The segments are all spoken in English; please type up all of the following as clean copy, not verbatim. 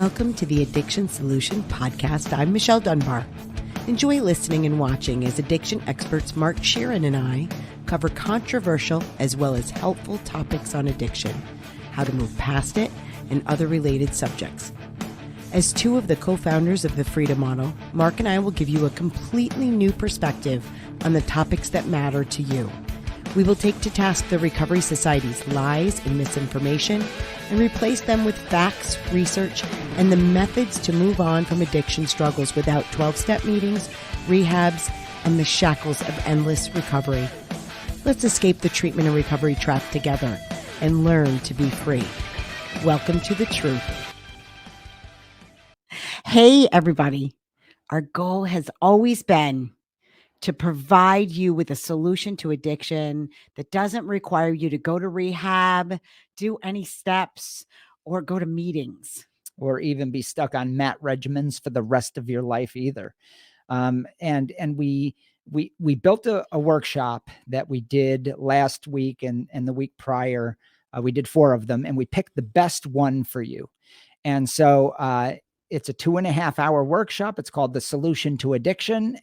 Welcome to the Addiction Solution Podcast. I'm Michelle Dunbar. Enjoy listening and watching as addiction experts Mark Sheeran and I cover controversial as well as helpful topics on addiction, how to move past it, and other related subjects. As two of the co-founders of the Freedom Model, Mark and I will give you a completely new perspective on the topics that matter to you. We will take to task the Recovery Society's lies and misinformation and replace them with facts, research, and the methods to move on from addiction struggles without 12-step meetings, rehabs, and the shackles of endless recovery. Let's escape the treatment and recovery trap together and learn to be free. Welcome to the truth. Hey, everybody. Our goal has always been to provide you with a solution to addiction that doesn't require you to go to rehab, do any steps, or go to meetings. Or even be stuck on MAT regimens for the rest of your life either. And we built a workshop that we did last week and the week prior. We did 4 of them, and we picked the best one for you. And so it's a 2.5-hour workshop. It's called The Solution to Addiction.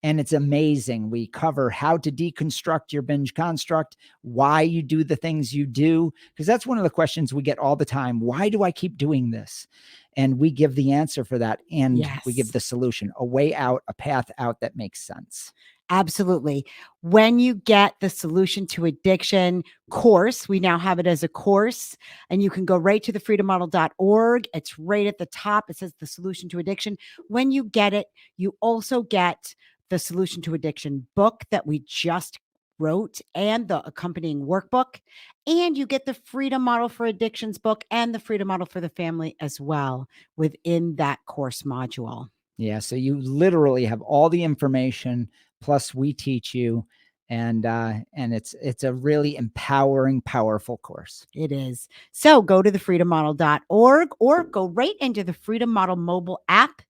And it's amazing. We cover how to deconstruct your binge construct, why you do the things you do, because that's one of the questions we get all the time. Why do I keep doing this? And we give the answer for that. And we give the solution, a way out, a path out that makes sense. Absolutely. When you get the Solution to Addiction course, we now have it as a course, and you can go right to thefreedommodel.org. It's right at the top. It says the Solution to Addiction. When you get it, you also get the Solution to Addiction book that we just wrote and the accompanying workbook. And you get the Freedom Model for Addictions book and the Freedom Model for the Family as well within that course module. Yeah. So you literally have all the information, plus we teach you. And it's a really empowering, powerful course. It is. So go to thefreedommodel.org or go right into the Freedom Model mobile app.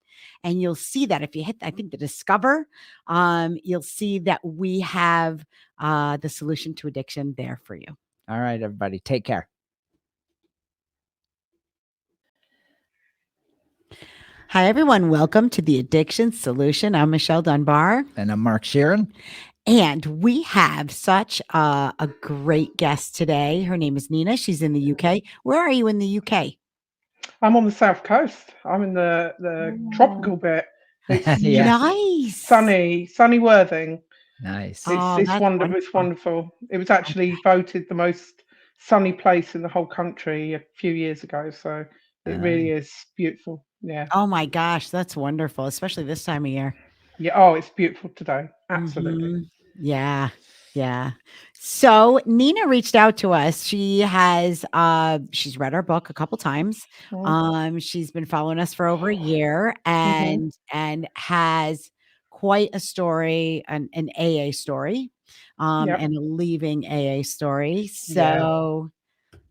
And you'll see that if you hit, I think, the Discover, you'll see that we have the Solution to Addiction there for you. All right, everybody. Take care. Hi, everyone. Welcome to the Addiction Solution. I'm Michelle Dunbar. And I'm Mark Sheeran. And we have such a great guest today. Her name is Nina. She's in the UK. Where are you in the UK? I'm on the south coast. I'm in the tropical bit. It's nice. Sunny Worthing. Nice. It's wonderful. It's wonderful. It was actually voted the most sunny place in the whole country a few years ago. So it really is beautiful. Yeah. Oh my gosh, that's wonderful, especially this time of year. Yeah. Oh, it's beautiful today. Absolutely. Mm-hmm. Yeah. Yeah. So Nina reached out to us. She has she's read our book a couple times. She's been following us for over a year and has quite a story, an AA story, and a leaving AA story. So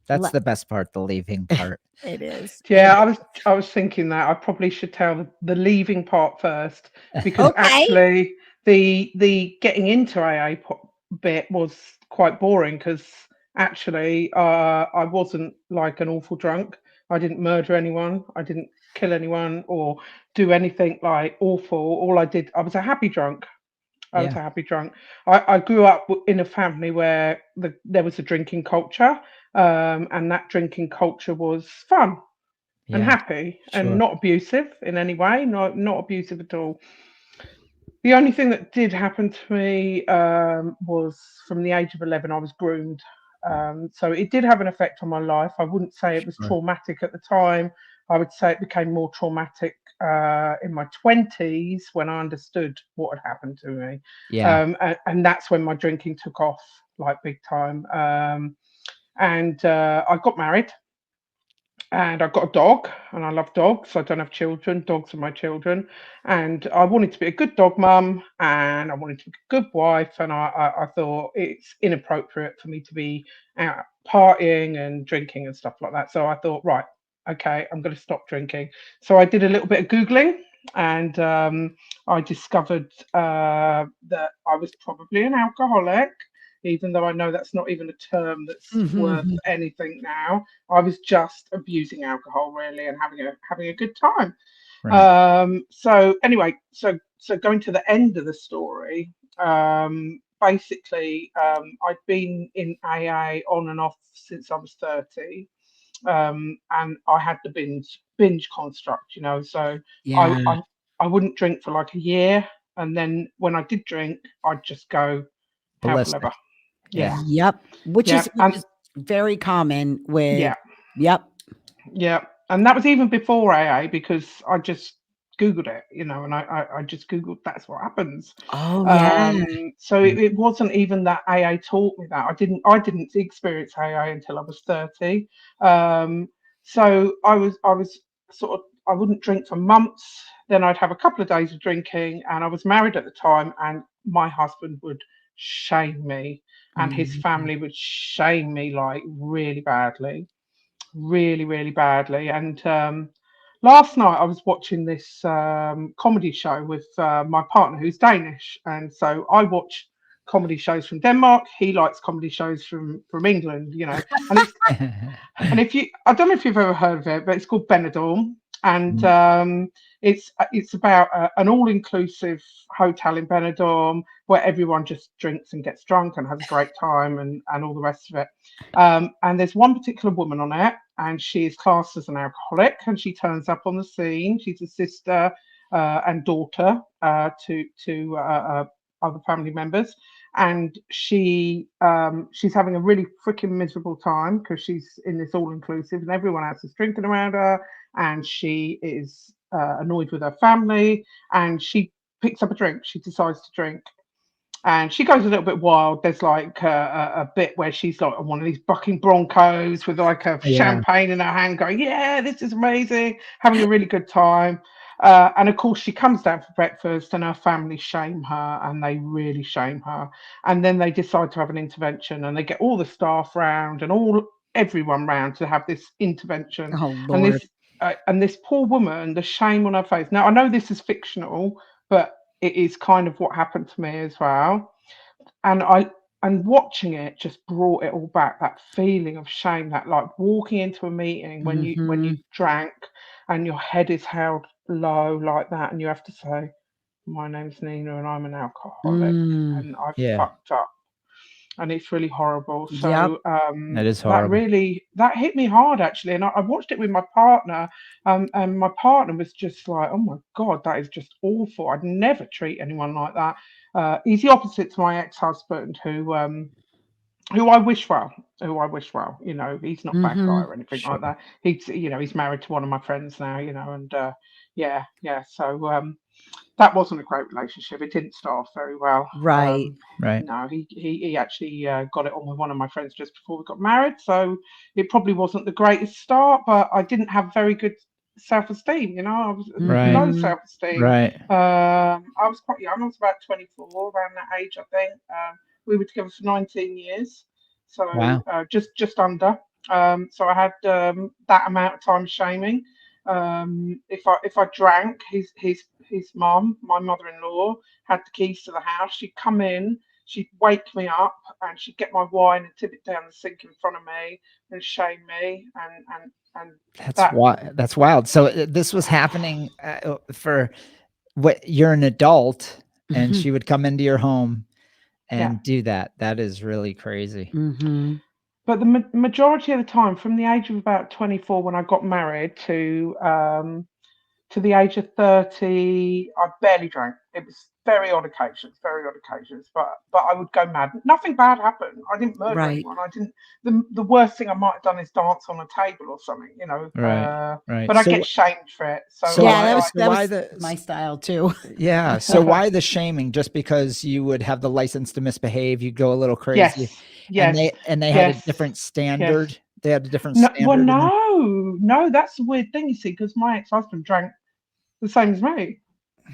that's the best part, the leaving part. It is. Yeah, I was thinking that I probably should tell the leaving part first, because actually the getting into AA bit was quite boring, because actually I wasn't like an awful drunk. I didn't murder anyone. I didn't kill anyone or do anything like awful. All I did, I was a happy drunk. I was a happy drunk. I grew up in a family where there was a drinking culture, and that drinking culture was fun and happy and not abusive in any way, not abusive at all. The only thing that did happen to me was from the age of 11, I was groomed. So it did have an effect on my life. I wouldn't say it was traumatic at the time. I would say it became more traumatic in my 20s when I understood what had happened to me. And that's when my drinking took off like big time. And I got married. And I've got a dog, and I love dogs. I don't have children. Dogs are my children. And I wanted to be a good dog mum, and I wanted to be a good wife. And I thought it's inappropriate for me to be out partying and drinking and stuff like that. So I thought, right, okay, I'm going to stop drinking. So I did a little bit of Googling, and I discovered that I was probably an alcoholic. even though I know that's not even a term that's worth Mhm. anything now. I was just abusing alcohol really and having a good time. Right. So anyway, so going to the end of the story, basically, I'd been in AA on and off since I was 30, and I had the binge construct, So I, Yeah. I I wouldn't drink for like a year, and then when I did drink, I'd just go hell for leather. Ballistic. Yeah. Yeah, Yep. Which yeah, is which is very common with. yeah, Yep. yeah, and that was even before AA because I just Googled it, and I just Googled that's what happens. Oh yeah. So Mm. it wasn't even that AA taught me that. I didn't experience AA until I was 30. So I was sort of I wouldn't drink for months. Then I'd have a couple of days of drinking, and I was married at the time, and my husband would shame me, and his Mhm. family would shame me like really badly, really, really badly. And last night I was watching this comedy show with my partner who's Danish, and so I watch comedy shows from Denmark. He likes comedy shows from England, and it's and if you, I don't know if you've ever heard of it, but it's called Benidorm, and Mm. it's about an all-inclusive hotel in Benidorm where everyone just drinks and gets drunk and has a great time and all the rest of it. And there's one particular woman on it, and she is classed as an alcoholic, and she turns up on the scene. She's a sister and daughter to other family members, and she's having a really freaking miserable time because she's in this all inclusive and everyone else is drinking around her, and she is annoyed with her family, and she picks up a drink. She decides to drink, and she goes a little bit wild. There's like a bit where she's like on one of these bucking broncos with like a Yeah. champagne in her hand, going, "Yeah, this is amazing," having a really good time. And of course, she comes down for breakfast, and her family shame her, and they really shame her. And then they decide to have an intervention, and they get all the staff round and everyone round to have this intervention. Oh And Lord. this poor woman, the shame on her face. Now I know this is fictional, but it is kind of what happened to me as well. And watching it just brought it all back, that feeling of shame, that like walking into a meeting when you Mhm. drank and your head is held low like that, and you have to say, "My name's Nina and I'm an alcoholic Mm. and I Yeah. fucked up," and it's really horrible. Yep. So That is that horrible. really that hit me hard actually, and I watched it with my partner, and my partner was just like, "Oh my god, that is just awful. I'd never treat anyone like that." He's the opposite to my ex-husband, who I wish well, who I wish well. He's not a bad guy Mhm. or anything like Sure. that. He's married to one of my friends now, and yeah, yeah. So that wasn't a great relationship. It didn't start off very well. Right. Right. No, he actually got it on with one of my friends just before we got married, so it probably wasn't the greatest start. But I didn't have very good self-esteem. I was Right. low Mhm. self-esteem. Right. I was quite young. I was about 24, around that age, I think. We were together for 19 years, so Wow. just under. So I had that amount of time shaming. If I drank, his mum, my mother-in-law, had the keys to the house. She'd come in, she'd wake me up, and she'd get my wine and tip it down the sink in front of me and shame me, and That's that. why. That's wild. So this was happening for what you're an adult, and Mhm. she would come into your home Yeah. and do that. That is really crazy. Mhm. But the majority of the time, from the age of about 24 when I got married to the age of 30, I barely drank. It was very odd occasions, but I would go mad. Nothing bad happened. I didn't murder Right. anyone. I didn't. The worst thing I might have done is dance on a table or something. Right. Right. But I get shamed for it. So So Yeah, I why? that was So that why was the? my style too. Yeah. So like, why the shaming? Just because you would have the license to misbehave, you go a little crazy, yes, and yes, they had a yes, different yes. standard. They had a different No, well, standard in there. no, that's the weird thing, you see, because my ex-husband drank the same as me,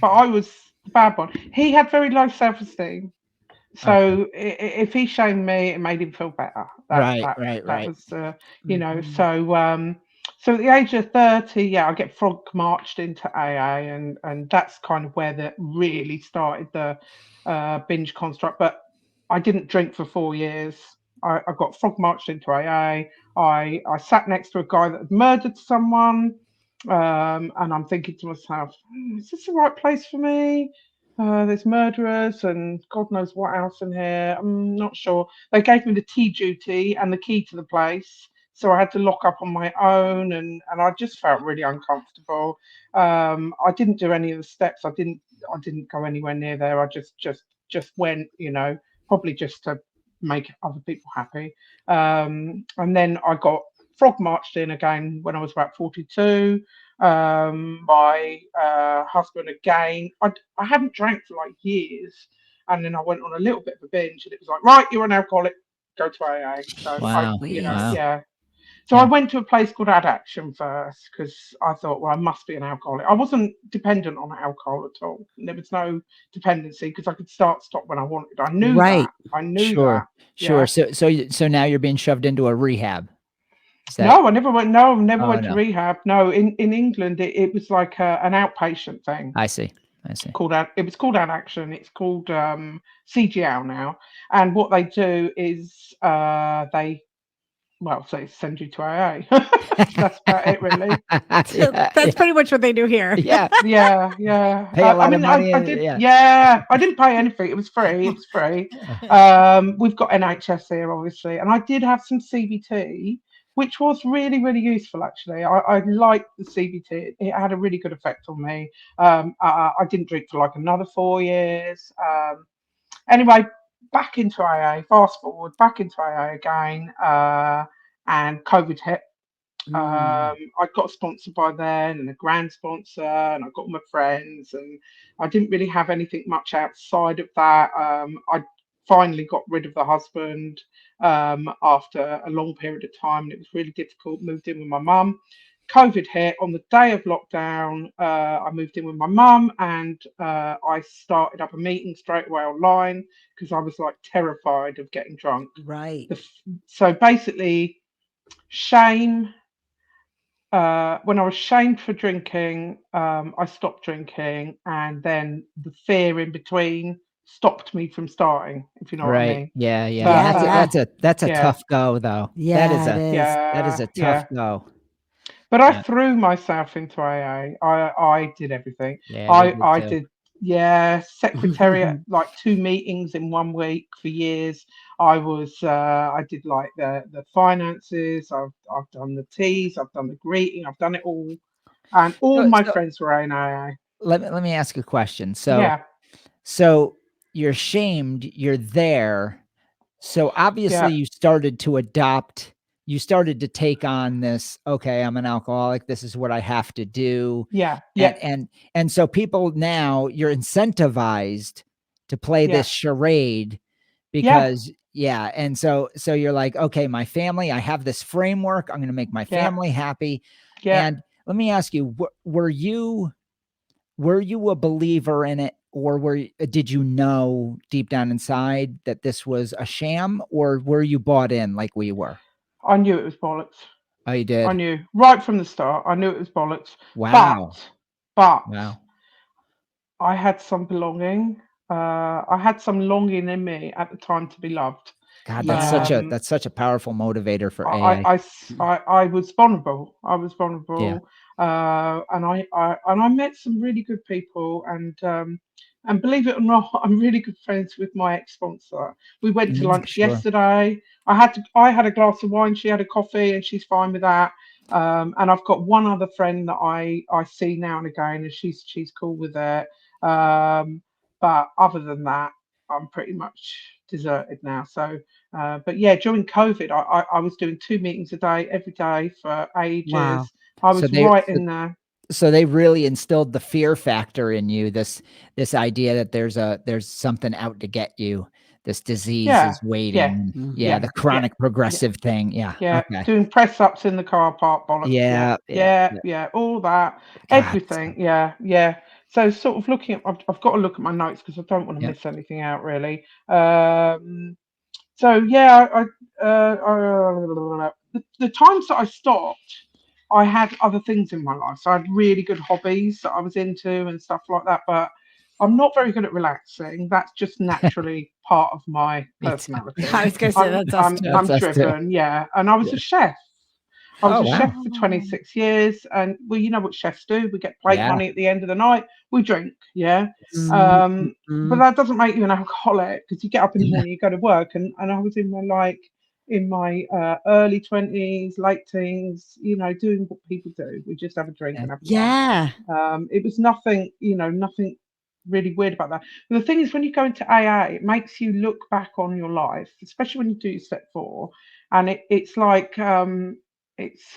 but I was the bad one. He had very low self-esteem, Okay. so if he shamed me, it made him feel better. That Right. that Right. that Right. was, Mhm. so at the age of 30, yeah, I get frog marched into AA, and that's kind of where that really started the binge construct. But I didn't drink for 4 years. I got frog marched into AA. I sat next to a guy that had murdered someone, and I'm thinking to myself, is this the right place for me? There's murderers and God knows what else in here. I'm not sure. They gave me the tea duty and the key to the place, so I had to lock up on my own, and I just felt really uncomfortable. I didn't do any of the steps. I didn't go anywhere near there. I just went, probably just to make other people happy. And then I got frog marched in again when I was about 42. My husband again. I hadn't drank for like years, and then I went on a little bit of a binge, and it was like, right, you're an alcoholic, go to AA. So Wow. Please. yeah. So I Yeah. went to a place called Ad Action first because I thought, well, I must be an alcoholic. I wasn't dependent on alcohol at all. There was no dependency because I could stop when I wanted. I knew Right. that. I knew Sure. that. Sure. Yeah. So now you're being shoved into a rehab. Is that? No, I never went. No, never Oh went to no. rehab. No, in England, it was like an outpatient thing I see. I see. called Ad. It was called Ad Action. It's called CGL now. And what they do is they send you to AA. That's about it, really. Yeah, That's pretty much what they do here. yeah. Yeah. Pay a I lot of mean, I, money. I did. Yeah. Yeah, I didn't pay anything. It was free. It was free. We've got NHS here, obviously, and I did have some CBT, which was really, really useful. Actually, I liked the CBT. It had a really good effect on me. I didn't drink for like another 4 years. Anyway, back into AA. Fast forward, back into AA again, and COVID hit. Mm. I got sponsored by then and a grand sponsor, and I got all my friends, and I didn't really have anything much outside of that. I finally got rid of the husband after a long period of time, and it was really difficult. Moved in with my mum. COVID hit on the day of lockdown. I moved in with my mum, and I started up a meeting straight away online because I was like terrified of getting drunk. Right. So basically, shame when I was shamed for drinking, I stopped drinking, and then the fear in between stopped me from starting, if you know what I Right. mean. Yeah. Yeah. But Yeah, yeah. That's a yeah, tough go though. Yeah, it is. That is yeah, a tough yeah. go. But I Yeah. threw myself into AA. I did everything. Yeah. We did I too. did, yeah, secretariat, like 2 meetings in one week for years. I did like the finances. I've done the teas. I've done the greeting. I've done it all, and all So, my so friends were in AA. let me ask a question. Yeah, So you're shamed. You're there. So obviously yeah, you started to take on this, okay, I'm an alcoholic. This is what I have to do. yeah, And yeah, and so people now you're incentivized to play yeah, this charade yeah, because yeah, and so you're like, okay, my family, I have this framework. I'm going to make my yeah, family happy. yeah. And let me ask you, were you a believer in it, or did you know deep down inside that this was a sham, or were you bought in like we were? I knew it was bollocks. Oh, you I did? knew right from the start. I knew it was bollocks. Wow. But, but Wow. I had some belonging. I had some longing in me at the time to be loved. God, Yeah. that's such a powerful motivator for I, AA. I, I was vulnerable. I was Yeah. vulnerable, and I met some really good people, and believe it or not, I'm really good friends with my ex-sponsor. We went to lunch Sure. yesterday. I had a glass of wine. She had a coffee, and she's fine with that. And I've got one other friend that I see now and again, and she's cool with it. But other than that, I'm pretty much deserted now. So. But yeah, during COVID, I was doing 2 meetings a day, every day for Wow. ages. I So was they right so, in there. so they really instilled the fear factor in you, this idea that there's something out to get you. This disease Yeah, is waiting. yeah, And yeah, yeah, the yeah, chronic yeah, progressive thing. Yeah. yeah. Okay. Doing press ups in the car park, bollocks. Yeah, Yeah. Yeah. yeah, Yeah. yeah. All that, God. everything. Yeah, yeah. So sort of looking at, I've got to look at my notes because I don't want to Yeah. miss anything out really. So yeah, the times that I stopped, I had other things in my life. So I had really good hobbies that I was into and stuff like that. But I'm not very good at relaxing. That's just naturally part of my Me too. personality. I was going to say that's us too. That's I'm us too. driven, yeah. And I was Yeah. a chef. I was Oh a chef wow. for Oh, 26 years, and well, you know what chefs do. We get plate Yeah. money at the end of the night. We drink, yeah. But mm, that doesn't make you an alcoholic because you get up in the morning, you go to work, and I was in my early 20s, late teens, you know, doing what people do. We just have a drink Yeah. and have fun. yeah. It was nothing, you know, nothing really weird about that. But the thing is, when you go into AA, it makes you look back on your life, especially when you do step 4, and it's like it's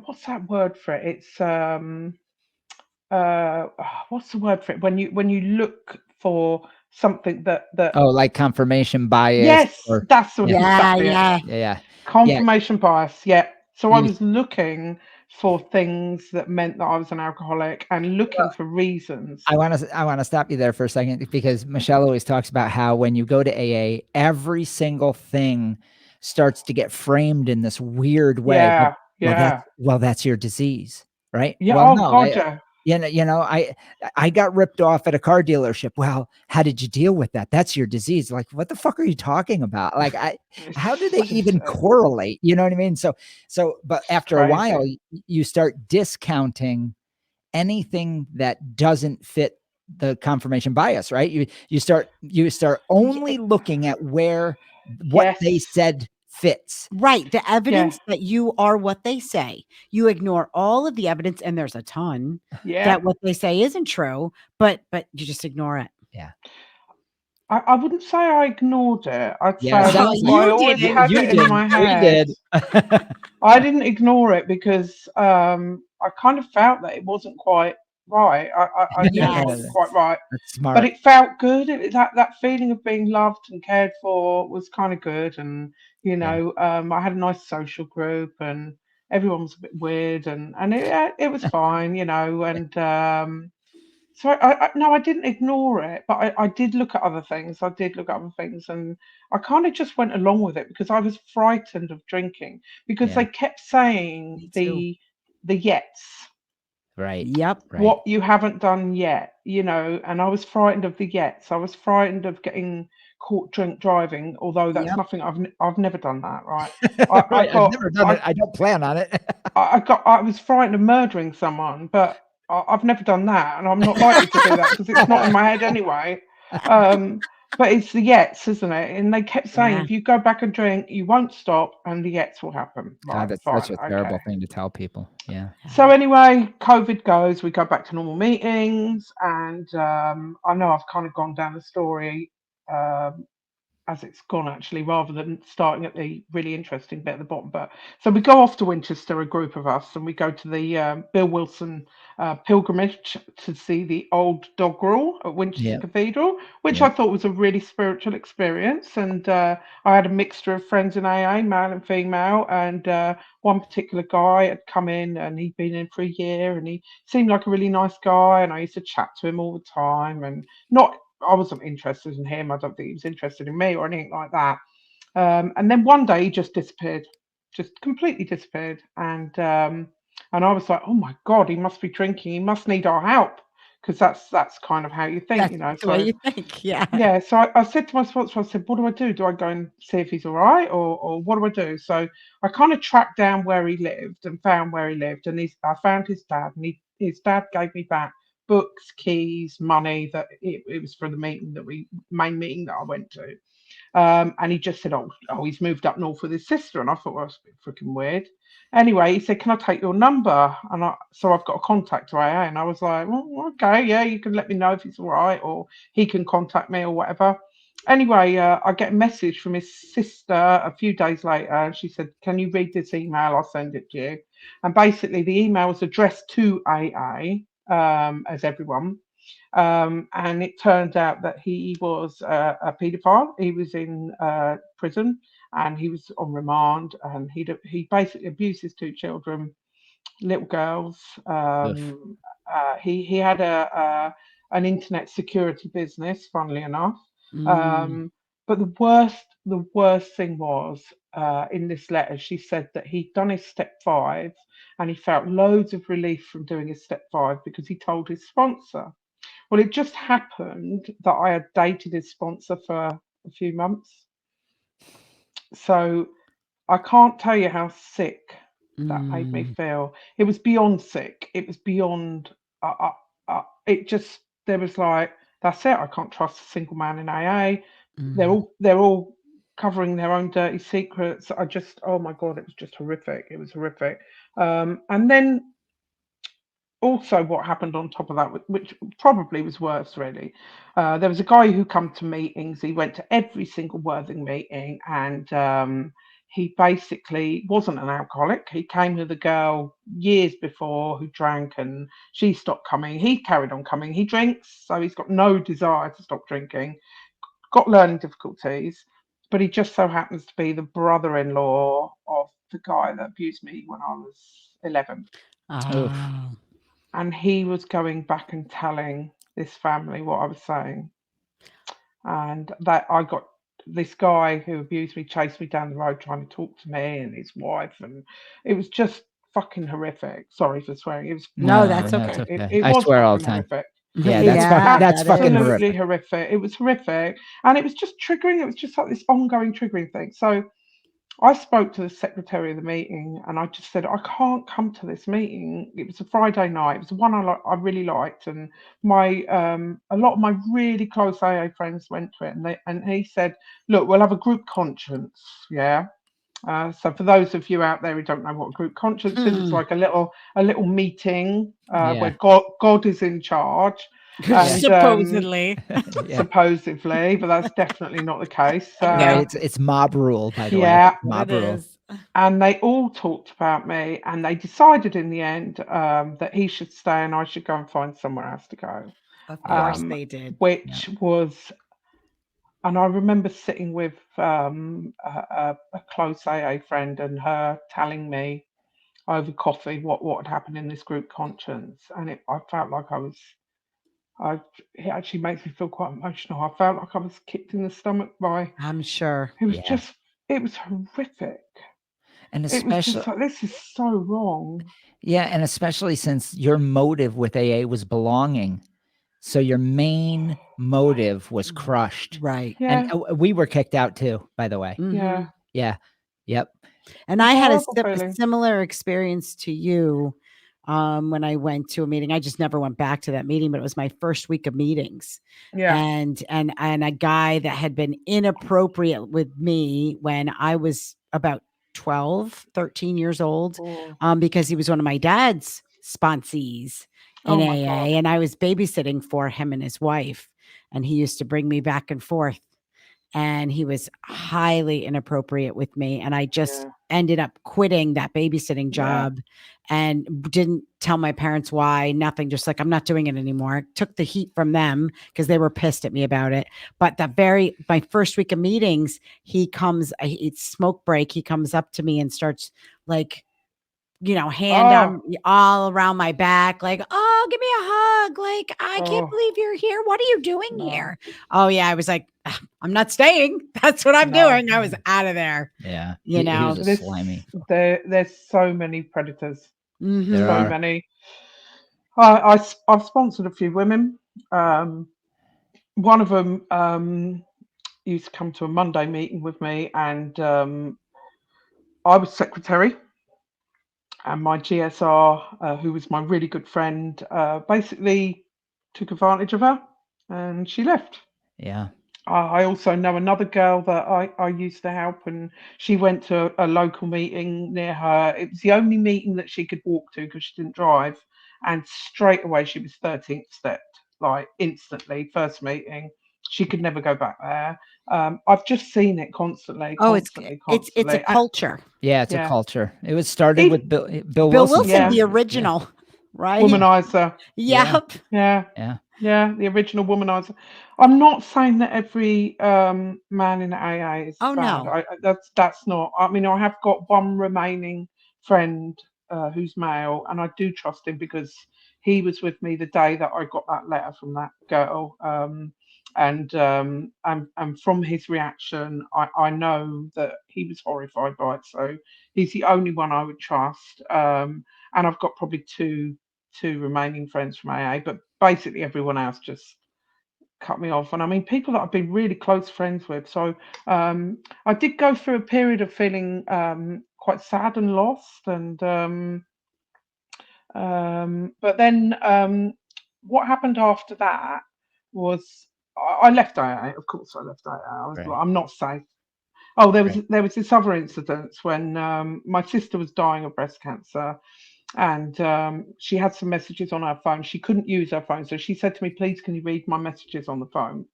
what's that word for it? It's what's the word for it? When you look for something that Oh, like confirmation bias yes, or that's what yeah, Yeah, exactly it. yeah. yeah. Yeah. Confirmation bias, yeah. So I You was looking for things that meant that I was an alcoholic and looking for reasons. I want to stop you there for a second because Michelle always talks about how when you go to AA, every single thing starts to get framed in this weird way. Well, Yeah, well, that's yeah. well, that's your disease, right? Yeah, Well, oh no, God, yeah. I got ripped off at a car dealership. Well, how did you deal with that? That's your disease. Like, what the fuck are you talking about? Like, how do they even correlate? You know what I mean? But It's after a while, crazy. you start discounting anything that doesn't fit the confirmation bias, right? You start only looking at where what they Yes, said fits. Right. The yeah, evidence that you are what they say. You ignore all of the evidence, and there's a ton yeah. that what they say isn't true, but you just ignore it. Yeah. I wouldn't say I ignored it. I'd Yeah, say Oh, sounds like I you always you, didn't. had you it in did. my You head. did. I didn't ignore it because I kind of felt that it wasn't quite right. I knew it Yes. wasn't quite right, That's but smart. it felt good. That feeling of being loved and cared for was kind of good. And you Yeah. know, I had a nice social group, and everyone was a bit weird, and it was fine, you know. And so no, I didn't ignore it, but I did look at other things. I did look at other things, and I kind of just went along with it because I was frightened of drinking because Yeah. they kept saying Me too. the yets, Right. Yep. Right. what you haven't done yet, you know, and I was frightened of the yets. I was frightened of getting caught drink driving, although that's Yep. nothing I've never done that, right? I Right. I've got never done it. I don't plan on it. I was frightened of murdering someone, but I've never done that, and I'm not likely to do that because it's not in my head anyway. Um, but it's the yets, isn't it? And they kept saying, Yeah. if you go back and drink, you won't stop, and the yets will happen. God, Right, that's such fine, a okay. terrible thing to tell people. Yeah. So anyway, COVID goes, we go back to normal meetings, and I know I've kind of gone down the story um, as it's gone actually, rather than starting at the really interesting bit at the bottom. But so we go off to Winchester, a group of us, and we go to the Bill Wilson pilgrimage to see the old doggerel at Winchester Yeah. Cathedral, which Yeah. I thought was a really spiritual experience. And I had a mixture of friends in AA, male and female, and one particular guy had come in and he'd been in for a year, and he seemed like a really nice guy, and I used to chat to him all the time, and not I wasn't interested in him. I don't think he was interested in me or anything like that. And then one day he just disappeared, just completely disappeared. And I was like, oh my God, he must be drinking. He must need our help because that's kind of how you think, That's you know. the way So you think. Yeah. yeah, so I said to my sponsor, I said, what do I do? Do I go and see if he's all right, or what do I do? So I kind of tracked down where he lived and found where he lived, and I found his dad, and his dad gave me back books, keys, money that it was for the main meeting that I went to. And he just said, oh, he's moved up north with his sister. And I thought, well, that's a bit freaking weird. Anyway, he said, can I take your number? So I've got a contact to AA. And I was like, well, okay, yeah, you can let me know if he's all right, or he can contact me or whatever. Anyway, I get a message from his sister a few days later. And she said, can you read this email? I'll send it to you. And basically, the email was addressed to AA, as everyone. And it turned out that he was a paedophile. He was in prison and he was on remand, and he basically abused his 2 children, little girls. Oof. He had a an internet security business, funnily enough. Mm. Um, but the worst thing was in this letter, she said that he'd done his step 5 and he felt loads of relief from doing his step 5 because he told his sponsor. Well, it just happened that I had dated his sponsor for a few months. So I can't tell you how sick that made me Mm, feel. It was beyond sick. It was beyond. It just there was like that's it. I can't trust a single man in AA. mm. They're all covering their own dirty secrets. I just oh my god, it was just horrific. It was horrific. And then also what happened on top of that, which probably was worse really, there was a guy who come to meetings. He went to every single Worthing meeting, and he basically wasn't an alcoholic. He came with a girl years before who drank, and she stopped coming. He carried on coming. He drinks, so he's got no desire to stop drinking, got learning difficulties, but he just so happens to be the brother-in-law of the guy that abused me when I was 11. Oof. Ah, And he was going back and telling this family what I was saying. And that I got this guy who abused me chased me down the road trying to talk to me and his wife, and it was just fucking horrific. Sorry for swearing. It was no, No, that's no, it's okay. it, okay. it I was swear all fucking the time. horrific. Yeah, It was Yeah, that's that fucking is. absolutely horrific. horrific. It was horrific. And it was just triggering. It was just like this ongoing triggering thing. So I spoke to the secretary of the meeting and I just said, I can't come to this meeting. It was a Friday night. It was the one I really liked. And my a lot of my really close AA friends went to it, and he said, look, we'll have a group conscience. Yeah. So for those of you out there who don't know what group conscience is, it's Hmm. like a little meeting Yeah. where God is in charge, Yeah. and Supposedly. Yeah. supposedly, but that's definitely not the case. No, Yeah, it's mob rule, by the way. Yeah, that's what it Mob rule. is. and they all talked about me, and they decided in the end that he should stay and I should go and find somewhere else to go. Of Yeah. course Um, they did. Yeah. which was, and I remember sitting with a close AA friend and her telling me over coffee what had happened in this group conscience, and I felt like I it actually makes me feel quite emotional. I felt like I was kicked in the stomach by. I'm sure. It was Yeah. just, it was horrific. And It was especially just like this is so wrong. yeah, and especially since your motive with AA was belonging. So your main motive was crushed. Right. And Yeah, we were kicked out too, by the way. Hmm. yeah. Yeah. Yep. And It's I a had horrible a feeling. similar experience to you when I went to a meeting. I just never went back to that meeting, but it was my first week of meetings. Yeah. And a guy that had been inappropriate with me when I was about 12, 13 years old, Oh, because he was one of my dad's sponsees in oh my God. AA, and I was babysitting for him and his wife, and he used to bring me back and forth, and he was highly inappropriate with me, and I just Yeah, ended up quitting that babysitting yeah. job and didn't tell my parents why, nothing, just like I'm not doing it anymore. Took the heat from them because they were pissed at me about it. But my first week of meetings, he comes, it's smoke break, he comes up to me and starts like, hand Oh, on all around my back, like, "Oh, give me a hug. Like, I can't oh, believe you're here. What are you doing no, here?" Oh, yeah. I was like, "Ugh, I'm not staying. That's what I'm no. doing." I was out of there, Yeah. you He was know? a This slimy. there's so many predators, There so Mhm. are. many. I've sponsored a few women. Um, one of them used to come to a Monday meeting with me, and I was secretary, and my GSR, who was my really good friend, basically took advantage of her, and she left. Yeah. I also know another girl that I used to help, and she went to a local meeting near her. It was the only meeting that she could walk to because she didn't drive, and straight away she was 13th step, like instantly, first meeting. She could never go back there. I've just seen it constantly, Oh, constantly, it's a constantly. culture. Yeah, it's a Yeah, culture. It was started even with Bill Bill Wilson Wilson, yeah, the started it. Yeah. original, right? Yeah. womanizer. Yeah. Yep. Yeah, Yeah. yeah, the original womanizer. I'm not saying that every man in AA is Oh, bad. no. That's not. I mean, I have got one remaining friend who's male, and I do trust him because he was with me the day that I got that letter from that girl. And from his reaction, I know that he was horrified by it. So he's the only one I would trust. And I've got probably two remaining friends from AA, but basically everyone else just cut me off. And I mean, people that I've been really close friends with. So I did go through a period of feeling quite sad and lost. And but then what happened after that was I left AA. Of course, I left AA. I was like, Right. I'm not safe. Oh, Right. there was this other incident when my sister was dying of breast cancer, and she had some messages on her phone. She couldn't use her phone, so she said to me, "Please, can you read my messages on the phone?"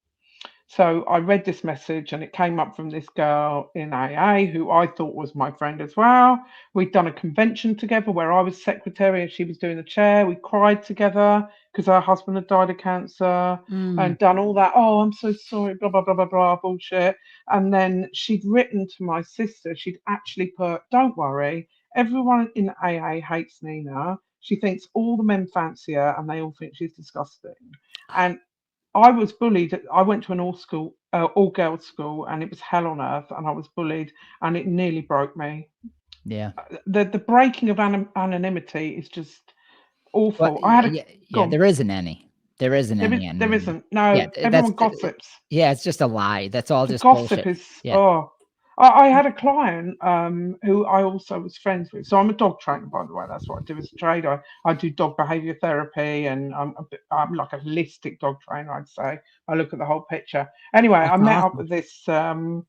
So I read this message and it came up from this girl in AA who I thought was my friend as well. We'd done a convention together where I was secretary and she was doing the chair. We cried together because her husband had died of cancer Mm. and done all that. Oh, I'm so sorry, blah, blah, blah, blah, blah, bullshit. And then she'd written to my sister, she'd actually put, don't worry, everyone in AA hates Nina. She thinks all the men fancy her and they all think she's disgusting. And I was bullied. I went to an all girls school, and it was hell on earth. And I was bullied, and it nearly broke me. Yeah. The breaking of anonymity is just Well, awful. I yeah, had a yeah, yeah. gone. There isn't any. There isn't any There anonymity. isn't. Yeah, No, everyone gossips. yeah. It's just a lie. That's all The just gossip bullshit. is Yeah. oh. I had a client who I also was friends with. So I'm a dog trainer, by the way. That's what I do as a trade. I do dog behaviour therapy, and I'm like a holistic dog trainer. I'd say I look at the whole picture. Anyway, That's awesome.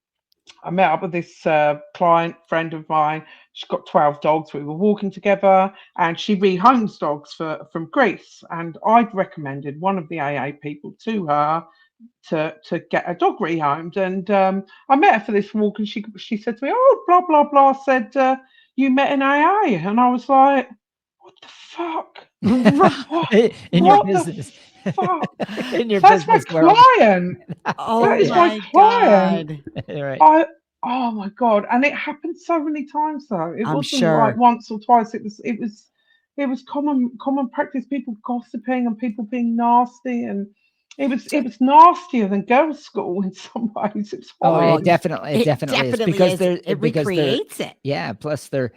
I met up with this client friend of mine. She's got 12 dogs. We were walking together, and she rehomes dogs from Greece. And I'd recommended one of the AA people to her to get a dog rehomed. And I met her for this walk, and she said to me, "Oh, blah blah blah." Said you met in AA, and I was like, "What the fuck? What? In your What the business, fuck? in your That's my business world. client. Oh That is Yeah. my my client." God. Right. I Oh my god, and it happened so many times though. It I'm wasn't like sure. once or twice. It was common practice. People gossiping and people being nasty, and So, it was nastier than girls' school in some ways. It was oh, Oh, horrid. it it definitely is definitely because is. they're It because they're recreates it. yeah. Plus they're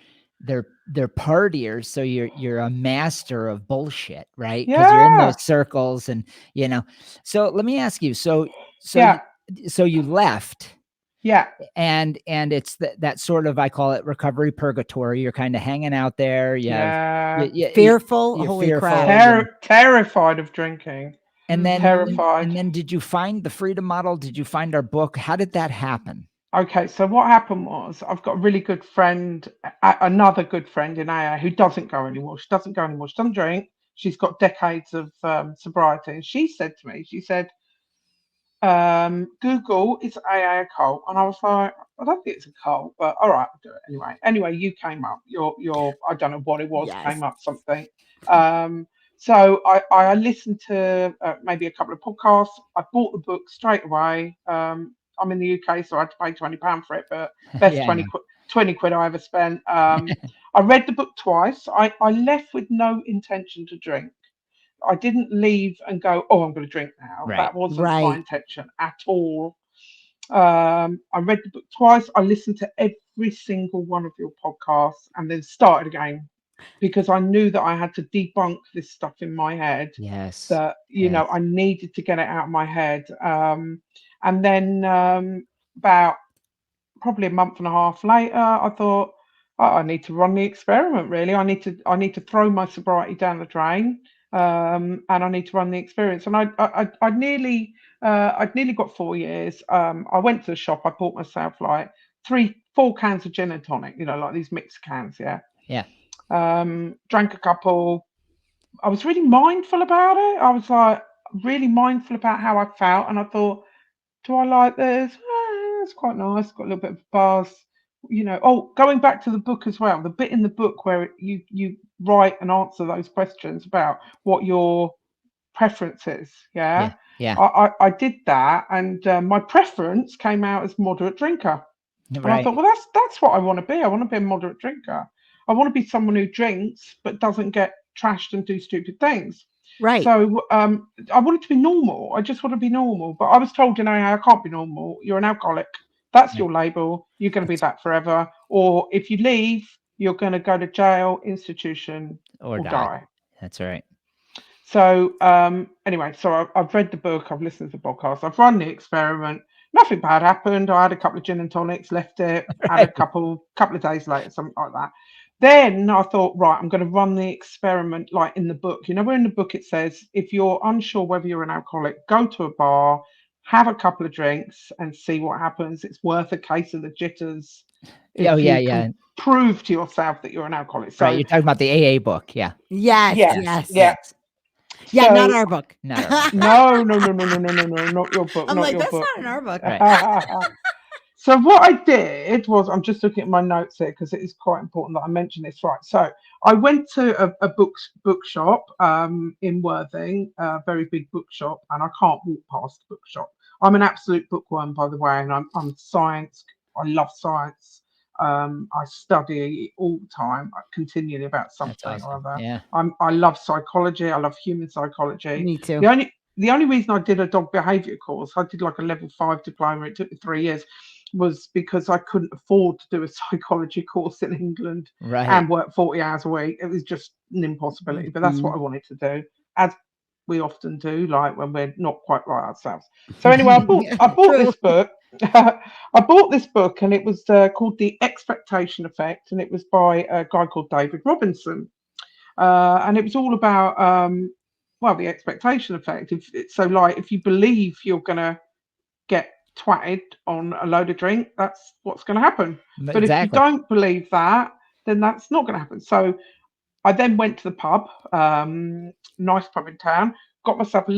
partiers, so you're a master of bullshit, right? Because you're in Yeah, those circles, and you know. So let me ask you. So you yeah, so you left, yeah, and it's that sort of, I call it recovery purgatory. You're kind of hanging out there. You have yeah. Fearful. you're Holy crap. fearful, and Terrified of drinking. and then Hmm. Terrified. and then did you find the freedom model? Did you find our book? How did that happen? Okay, so what happened was I've got a really good friend, another good friend in AA who doesn't go anymore. She doesn't go anymore. She doesn't drink. She's got decades of sobriety. And she said to me, she said, Google is AA a cult? And I was like, I don't think it's a cult, but all right, I'll do it anyway. Anyway, you came up. Your I don't know what it was, Yes. came up something. Um, so I listened to maybe a couple of podcasts. I bought the book straight away. I'm in the UK, so I had to pay £20 for it, but best Yeah, I know. 20 quid I ever spent. I read the book twice. I left with no intention to drink. I didn't leave and go, oh, I'm going to drink now. Right. That wasn't my Right. intention at all. I read the book twice. I listened to every single one of your podcasts and then started again because I knew that I had to debunk this stuff in my head Yes. that, Yes. I needed to get it out of my head. And then about probably a month and a half later, I thought, oh, I need to run the experiment. Really, I need to throw my sobriety down the drain, and I need to run the experience. And I'd nearly got 4 years. I went to the shop. I bought myself like 4 cans of gin and tonic. Like these mixed cans. Yeah. Yeah. Drank a couple. I was really mindful about it. I was like really mindful about how I felt, and I thought, do I like this? It's quite nice. Got a little bit of buzz. Oh, going back to the book as well, the bit in the book where you write and answer those questions about what your preference is. Yeah. Yeah, Yeah. I did that, and my preference came out as moderate drinker. And I Right. thought, well, that's what I want to be. I want to be a moderate drinker. I want to be someone who drinks but doesn't get trashed and do stupid things. Right. So I wanted to be normal. I just want to be normal. But I was told, I can't be normal. You're an alcoholic. That's Right. your label. You're going to be That's that forever. Or if you leave, you're going to go to jail, institution, or or die. die. That's right. So anyway, so I've read the book, I've listened to the podcast, I've run the experiment. Nothing bad happened. I had a couple of gin and tonics, left it, had a Right. couple of days later, something like that. Then I thought, right, I'm going to run the experiment like in the book. You know, where in the book it says, if you're unsure whether you're an alcoholic, go to a bar, have a couple of drinks, and see what happens. It's worth a case of the jitters Oh if yeah, you yeah. can prove to yourself that you're an alcoholic. Right. So You're talking about the AA book. Yeah. Yes, yeah, Yes. yes. yeah. Yes. Yeah, not So our book. Not our book. Right. no, no, no, no, no, no, no, no, not your book, I'm not like, your that's book. not in our book. Right. So what I did was, I'm just looking at my notes here because it is quite important that I mention this. Right. So I went to a bookshop in Worthing, a very big bookshop, and I can't walk past the bookshop. I'm an absolute bookworm, by the way, and I'm science. I love science. I study all the time, continually about That's something or awesome. other. Yeah. I love psychology. I love human psychology. Me too. The only reason I did a dog behaviour course, I did like a level 5 diploma. It took me 3 years, was because I couldn't afford to do a psychology course in England Right. and work 40 hours a week. It was just an impossibility. But that's Mhm. what I wanted to do, as we often do, like when we're not quite right ourselves. So anyway, I bought True. this book. I bought this book, and it was called The Expectation Effect, and it was by a guy called David Robinson. And it was all about well, the expectation effect. So, like, if you believe you're gonna get twatted on a load of drink, that's what's going to happen. But if you Exactly. don't believe that, then that's not going to happen. So I then went to the pub, nice pub in town, got myself a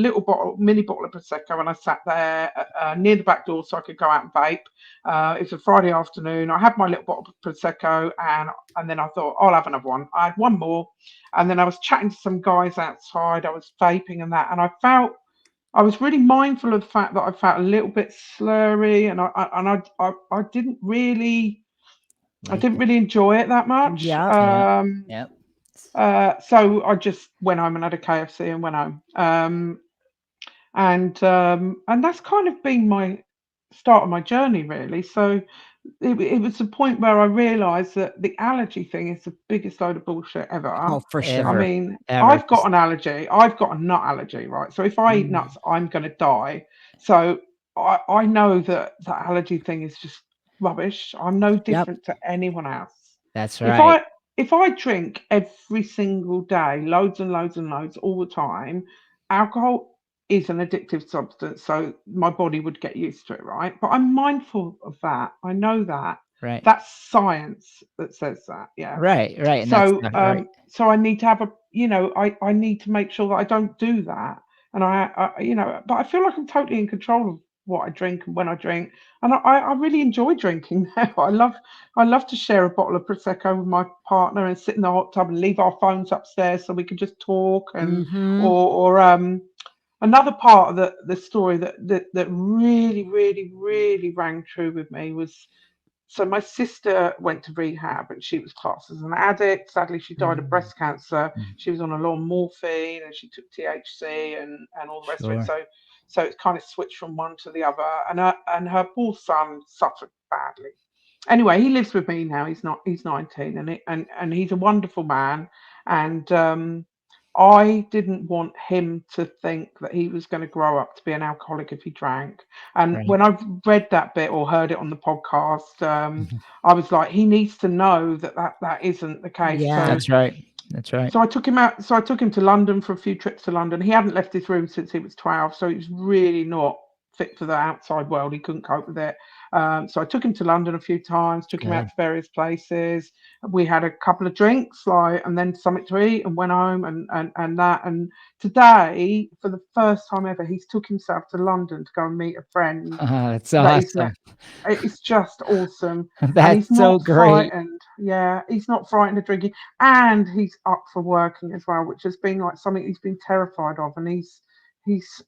mini bottle of Prosecco, and I sat there near the back door so I could go out and vape. It was a Friday afternoon. I had my little bottle of Prosecco, and then I thought, I'll have another one. I had one more, and then I was chatting to some guys outside. I was vaping and that, and I was really mindful of the fact that I felt a little bit slurry, and I didn't really enjoy it that much. Yep. Yeah. Yeah. So I just went home and had a KFC and went home. And that's kind of been my start of my journey, really. So it was the point where I realised that the allergy thing is the biggest load of bullshit ever. Oh, for I sure. Ever. mean, Ever. I've got an allergy. I've got a nut allergy, right? So if I eat Mm. nuts, I'm going to die. So I know that that allergy thing is just rubbish. I'm no Yep. different to anyone else. That's If right. I drink every single day, loads and loads and loads all the time, alcohol is an addictive substance, so my body would get used to it, right? But I'm mindful of that. I know that. Right. That's science that says that, yeah. Right. Right. And that's So not right. so I need to have I need to make sure that I don't do that. And but I feel like I'm totally in control of what I drink and when I drink. And I really enjoy drinking now. I love to share a bottle of prosecco with my partner and sit in the hot tub and leave our phones upstairs so we can just talk. And Mm-hmm. or another part of the story that really really really rang true with me was, so my sister went to rehab and she was classed as an addict. Sadly, she died of Mm. breast cancer. Mm. She was on a lot of morphine and she took THC and all the rest of it. Sure. So it's kind of switched from one to the other. And her poor son suffered badly. Anyway, he lives with me now. He's 19, and he's a wonderful man. And I didn't want him to think that he was going to grow up to be an alcoholic if he drank. And Right. when I read that bit or heard it on the podcast, Mhm. I was like, he needs to know that isn't the case. Yeah. That's right. That's right. So I took him out. So I took him to London for a few trips to London. He hadn't left his room since he was 12, so he was really not fit for the outside world. He couldn't cope with it. So I took him to London a few times, took him out Good. to various places. We had a couple of drinks, and then something to eat, and went home and that. And today, for the first time ever, he's took himself to London to go and meet a friend That's that he's met. awesome. It's just awesome. And That's he's so not great. frightened. Yeah, he's not frightened of drinking. And he's up for working as well, which has been like something he's been terrified of. And he's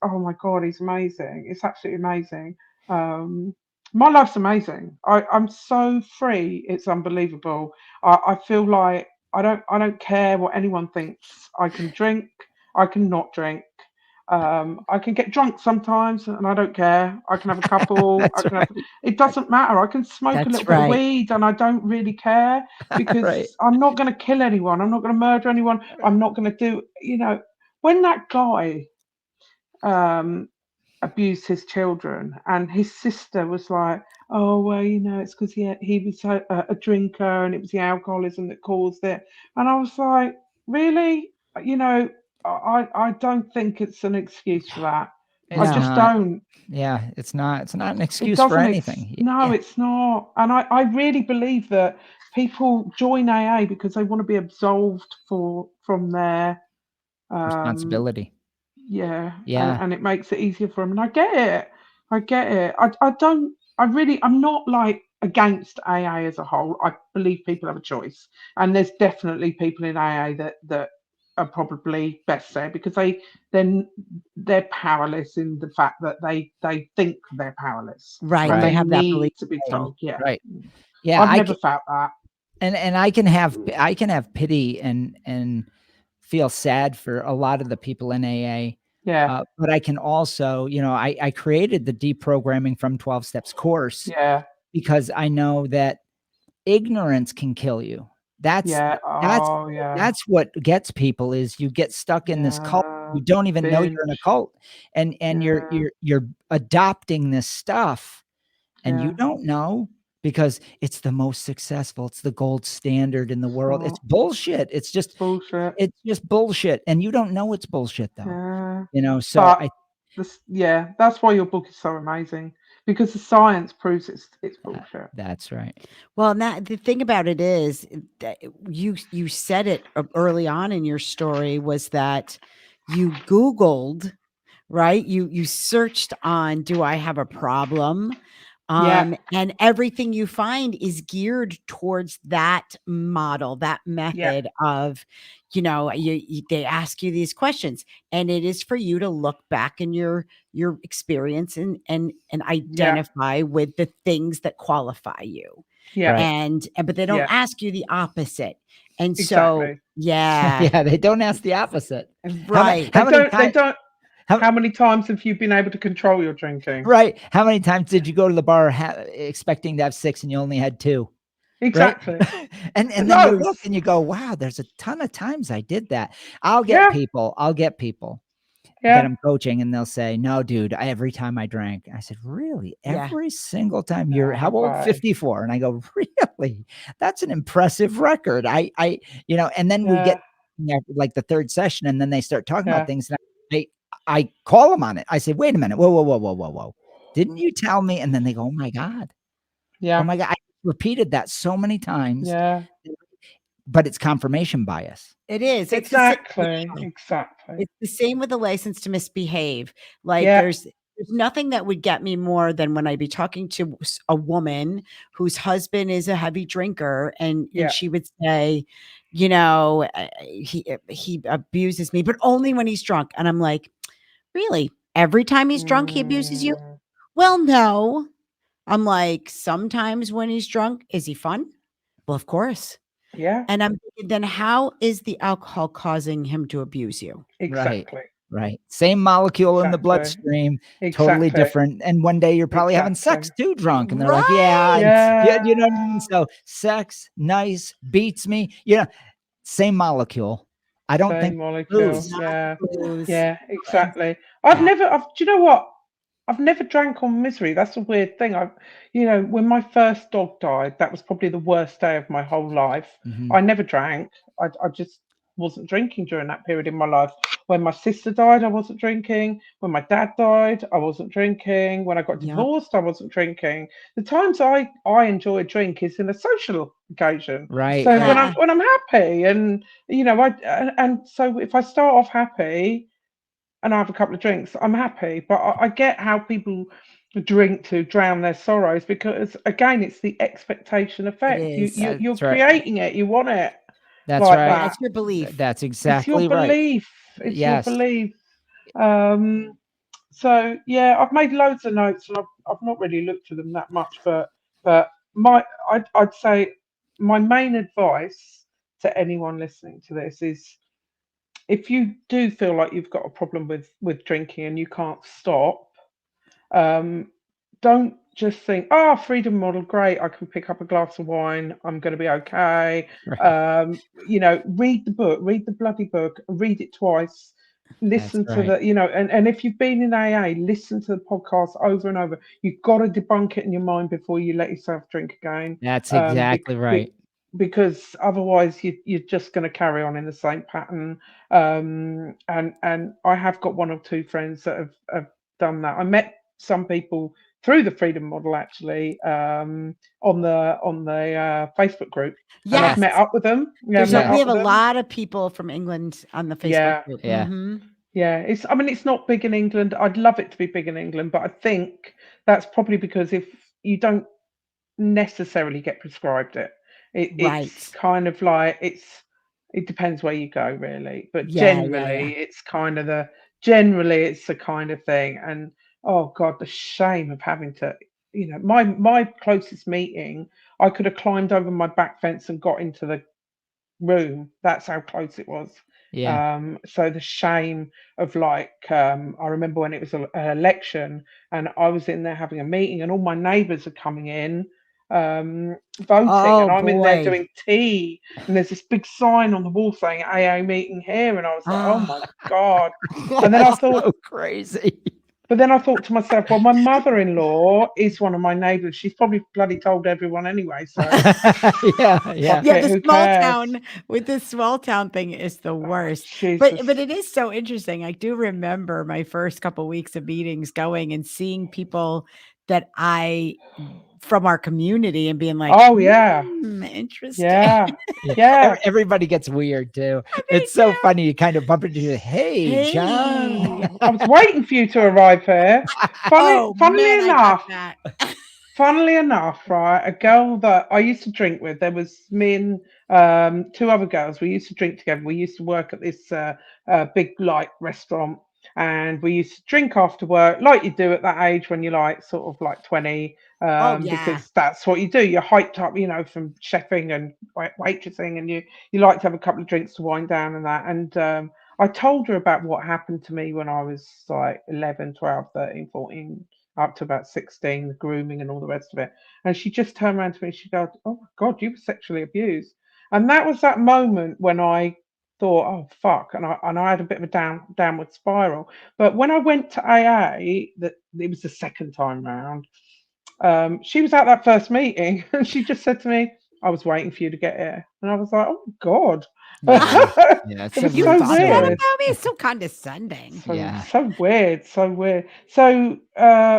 oh my God, he's amazing. It's absolutely amazing. Um my life's amazing. I'm so free, it's unbelievable. I feel like I don't care what anyone thinks. I can drink, I can not drink. I can get drunk sometimes, and I don't care. I can have a couple. That's right. It doesn't matter. I can smoke a That's little bit of right. weed, and I don't really care Right. because I'm not going to kill anyone. I'm not going to murder anyone. I'm not going to do. when that guy um, abused his children, and his sister was like, "Oh well, it's because he was a drinker, and it was the alcoholism that caused it." And I was like, "Really? You know, I don't think it's an excuse for that. I It's just No. not. don't. Yeah, it's not. It's not an It excuse for doesn't. anything. No, Yeah, it's not. And I really believe that people join AA because they want to be absolved from their um, responsibility. yeah, Yeah, and it makes it easier for them. And I get it. I get it. I don't. I'm not like against AA as a whole. I believe people have a choice, and there's definitely people in AA that are probably best there because then they're powerless in the fact that they think they're powerless Right. and They right, they have that belief need to be system. told. Yeah, right. Yeah, I've never felt that. and I can have pity and feel sad for a lot of the people in AA. Yeah, But I can also, I created the deprogramming from 12 steps course yeah, because I know that ignorance can kill you. That's yeah. that's Oh, yeah, that's what gets people is you get stuck in this cult. yeah. You don't even know you're in a Binge. cult, and you're Yeah, you're you're adopting this stuff, and you yeah. don't know because it's the most successful. It's the gold standard in the It's world. It's not. bullshit. It's bullshit. It's just bullshit, and you don't know it's bullshit though. Yeah. So But yeah, that's why your book is so amazing because the science proves it's bullshit. that's right. Well, the thing about it is that you said it early on in your story was that you Googled, right? You searched on, do I have a problem? Yeah, And everything you find is geared towards that model, that yeah, method of, they ask you these questions, and it is for you to look back in your experience and yeah, identify with the things that qualify you. yeah, Right. And but they don't yeah. ask you the opposite. And so, Exactly. yeah, Yeah, they don't ask the opposite. right. They How many don't. They times? don't. How How many times have you been able to control your drinking? right? How many times did you go to the bar expecting to have 6 and you only had 2? Right? Exactly. And then you look Loads. and you go, wow, there's a ton of times I did that. I'll get Yeah, people that yeah. I'm coaching and they'll say, no, dude, every time I drank. I said, really? Yeah, Every single time? You're how No old? way. 54. And I go, really? That's an impressive record. And then we Yeah, get like the third session and then they start talking about yeah, things. And I call them on it. I say, wait a minute. Whoa, whoa, whoa, whoa, whoa, whoa. Didn't you tell me? And then they go, oh my God. Oh yeah, my God. I repeated that so many times, yeah. but it's confirmation bias. it is. It's the same. Exactly. Exactly. It's the same with the license to misbehave. Like Yeah, there's nothing that would get me more than when I'd be talking to a woman whose husband is a heavy drinker and yeah. she would say, he abuses me, but only when he's drunk. And I'm like, really? Every time he's drunk, he abuses you? Mm, Well, no. I'm like, sometimes when he's drunk, is he fun? Well, of course. yeah, And I'm thinking, then how is the alcohol causing him to abuse you? Right. exactly. Right. Same molecule in the Exactly. bloodstream, totally Exactly. different. And one day you're probably having sex Exactly. too drunk. And they're like, yeah, Right. yeah, you know what I mean? Yeah. So sex, nice, beats me. Same molecule. I don't think Same molecule. booze. Not Yeah. booze. Yeah, And exactly. Yeah, Do you know what? I've never drank on misery. That's a weird thing. When my first dog died, that was probably the worst day of my whole life. mhm, I never drank. I just wasn't drinking during that period in my life. When my sister died, I wasn't drinking. When my dad died, I wasn't drinking. When I got yep, divorced, I wasn't drinking. The times I enjoy a drink is in a social occasion. right, So right. yeah, when I'm happy, and so if I start off happy and I have a couple of drinks, I'm happy. But I get how people drink to drown their sorrows because again, it's the expectation it effect. is. You're That's right. creating it. You want it That's like right. Yeah, that. it's your belief. That's It's your exactly right. belief. It's your Yes. belief. Um, so yeah, I've made loads of notes and I've not really looked at them that much, but I'd say my main advice to anyone listening to this is if you do feel like you've got a problem with drinking and you can't stop, um, don't just think, oh, freedom model, great, I can pick up a glass of wine, I'm going to be okay. Right. Read the book, read the bloody book, read it twice, listen to right. the, you know, and if you've been in AA, listen to the podcast over and over. You've got to debunk it in your mind before you let yourself drink again. That's um bec- exactly bec- right. because otherwise you're just going to carry on in the same pattern. And I have got one or two friends that have done that. I met some people through the freedom model, actually, on the Facebook group, and I've Yeah. met Yes. up with them. Yeah, There's a, met Yeah. we up have with a them. lot of people from England on the Facebook Yeah. group. Yeah. Yeah, I mean, it's not big in England. I'd love it to be big in England, but I think that's probably because if you don't necessarily get prescribed it, it's Right. kind of like it depends where you go, really. But Yeah, yeah, yeah. generally it's the kind of thing. And oh God, the shame of having to, my closest meeting, I could have climbed over my back fence and got into the room. That's how close it was. Yeah. So the shame of, like, I remember when it was an election and I was in there having a meeting and all my neighbours are coming in, voting, Oh and I'm in there boy. doing tea, and there's this big sign on the wall saying AA meeting here, and I was like, oh my Ah. God. And then I That's thought, so crazy. but then I thought to myself, well, my mother-in-law is one of my neighbours. She's probably bloody told everyone anyway, so Yeah. Yeah. fuck Yeah, it, the who small cares? town with the small town thing is the Oh, worst. But Jesus. it is so interesting. I do remember my first couple weeks of meetings going and seeing people that I from our community and being like, Oh yeah. interesting. Yeah. Yeah. Yeah. Everybody gets weird too. They It's so do. funny. You kind of bump into you. Hey, John. Hey. I was waiting for you to arrive here. Oh Funnily man, I got enough, that. right, a girl that I used to drink with, there was me and two other girls. We used to drink together. We used to work at this big light restaurant, and we used to drink after work, like you do at that age when you're like sort of like 20, Oh yeah. because that's what you do. You're hyped up, from chefing and waitressing, and you like to have a couple of drinks to wind down and that. And I told her about what happened to me when I was like 11, 12, 13, 14, up to about 16, the grooming and all the rest of it. And she just turned around to me and she goes, oh my God, you were sexually abused. And that was that moment when I thought, oh fuck. And I had a bit of a downward spiral. But when I went to AA, that it was the second time round, she was at that first meeting and she just said to me, I was waiting for you to get here. And I was like, oh God. Yeah. Yeah. It's It so was You so weird thought that still. weird. about me? It's so condescending. So Yeah. so weird, so weird. So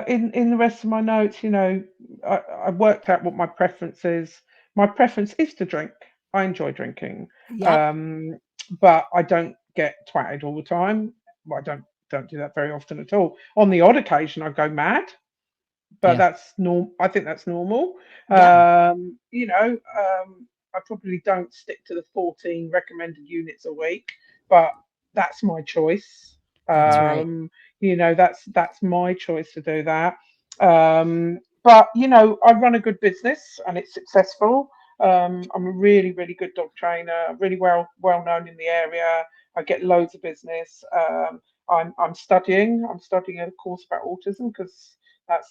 in the rest of my notes, I worked out what my preference is. My preference is to drink. I enjoy drinking, Yep. um, but I don't get twatted all the time. Well, I don't do that very often at all. On the odd occasion, I go mad, but Yeah. that's normal. I think that's normal. Yep. I probably don't stick to the 14 recommended units a week, but that's my choice. That's right. That's my choice to do that. But I run a good business and it's successful. I'm a really, really good dog trainer, really well known in the area. I get loads of business. I'm studying. I'm studying a course about autism because